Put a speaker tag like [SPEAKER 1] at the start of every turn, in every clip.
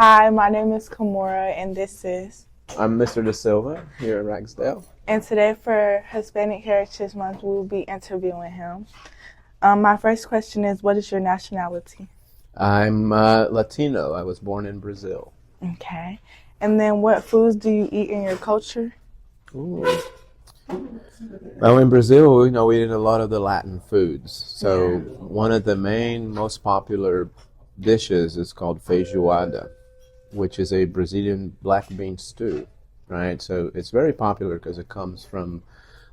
[SPEAKER 1] Hi, my name is Kymora, and this is.
[SPEAKER 2] I'm Mr. De Silva here at Ragsdale.
[SPEAKER 1] And today for Hispanic Heritage Month, we will be interviewing him. My first question is, what is your nationality?
[SPEAKER 2] I'm Latino. I was born in Brazil.
[SPEAKER 1] Okay. And then what foods do you eat in your culture?
[SPEAKER 2] Ooh. Well, in Brazil, we eat a lot of the Latin foods. So one of the most popular dishes is called feijoada, which is a Brazilian black bean stew, right? So it's very popular because it comes from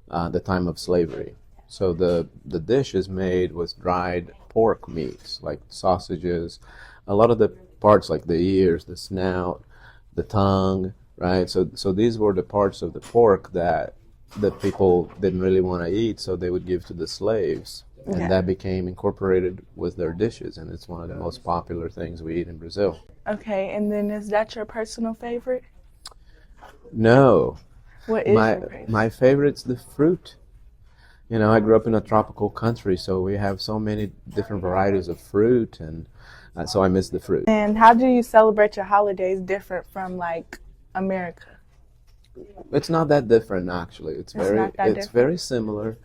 [SPEAKER 2] the time of slavery. So the dish is made with dried pork meats, like sausages, a lot of the parts like the ears, the snout, the tongue, right? So these were the parts of the pork that the people didn't really want to eat, so they would give to the slaves. And that became incorporated with their dishes, and it's one of the most popular things we eat in Brazil.
[SPEAKER 1] Okay, and then is that your personal favorite?
[SPEAKER 2] No.
[SPEAKER 1] What is your favorite?
[SPEAKER 2] My favorite's the fruit. I grew up in a tropical country, so we have so many different varieties of fruit, and so I miss the fruit.
[SPEAKER 1] And how do you celebrate your holidays different from, like, America?
[SPEAKER 2] It's not that different, actually. It's very similar.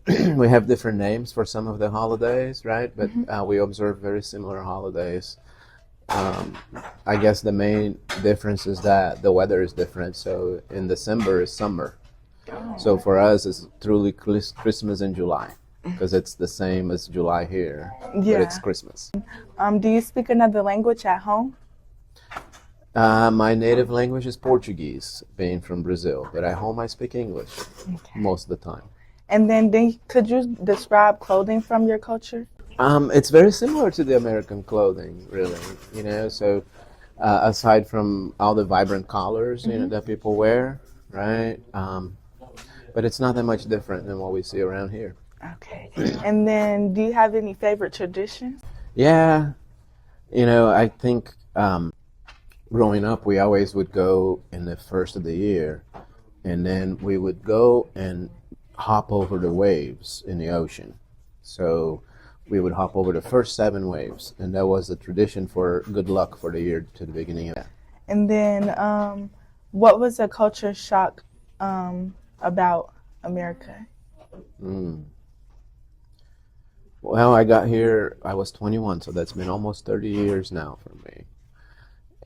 [SPEAKER 2] We have different names for some of the holidays, right? But we observe very similar holidays. I guess the main difference is that the weather is different. So in December is summer. So for us, it's truly Christmas in July because it's the same as July here, but it's Christmas.
[SPEAKER 1] Do you speak another language at home?
[SPEAKER 2] My native language is Portuguese, being from Brazil, but at home I speak English most of the time.
[SPEAKER 1] And then could you describe clothing from your culture?
[SPEAKER 2] It's very similar to the American clothing, really. So aside from all the vibrant colors, that people wear, right? But it's not that much different than what we see around here.
[SPEAKER 1] Okay. And then, do you have any favorite traditions?
[SPEAKER 2] Yeah, I think growing up, we always would go in the first of the year, and then we would go and hop over the waves in the ocean. So we would hop over the first 7 waves, and that was the tradition for good luck for the year to the beginning of it.
[SPEAKER 1] And then what was a culture shock about America?
[SPEAKER 2] Well, I got here, I was 21, so that's been almost 30 years now for me.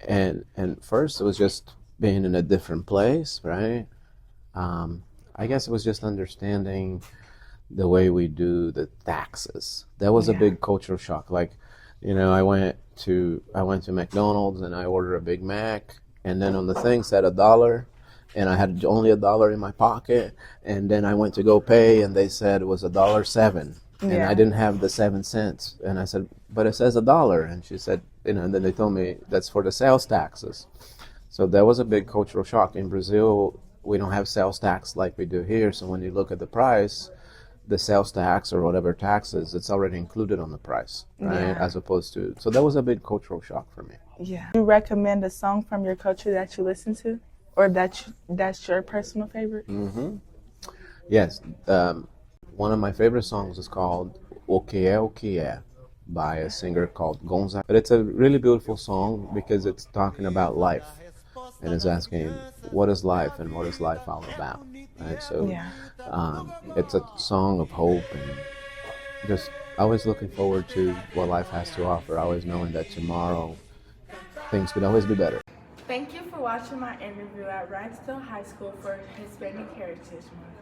[SPEAKER 2] And first it was just being in a different place, right? I guess it was just understanding the way we do the taxes. That was a big cultural shock. Like, I went to McDonald's and I ordered a Big Mac, and then on the thing said $1, and I had only $1 in my pocket, and then I went to go pay, and they said it was $1.07, and I didn't have the 7 cents, and I said, but it says $1, and she said, and then they told me that's for the sales taxes. So that was a big cultural shock. In Brazil, we don't have sales tax like we do here, so when you look at the price, the sales tax or whatever taxes, it's already included on the price, right? As opposed to, so that was a big cultural shock for me.
[SPEAKER 1] Yeah. Do you recommend a song from your culture that you listen to, or that's your personal favorite?
[SPEAKER 2] Yes. One of my favorite songs is called O Que É by a singer called Gonzaga. But it's a really beautiful song because it's talking about life. And it's asking, what is life and what is life all about? Right? So it's a song of hope and just always looking forward to what life has to offer, always knowing that tomorrow things could always be better.
[SPEAKER 1] Thank you for watching my interview at Ragsdale High School for Hispanic Heritage Month.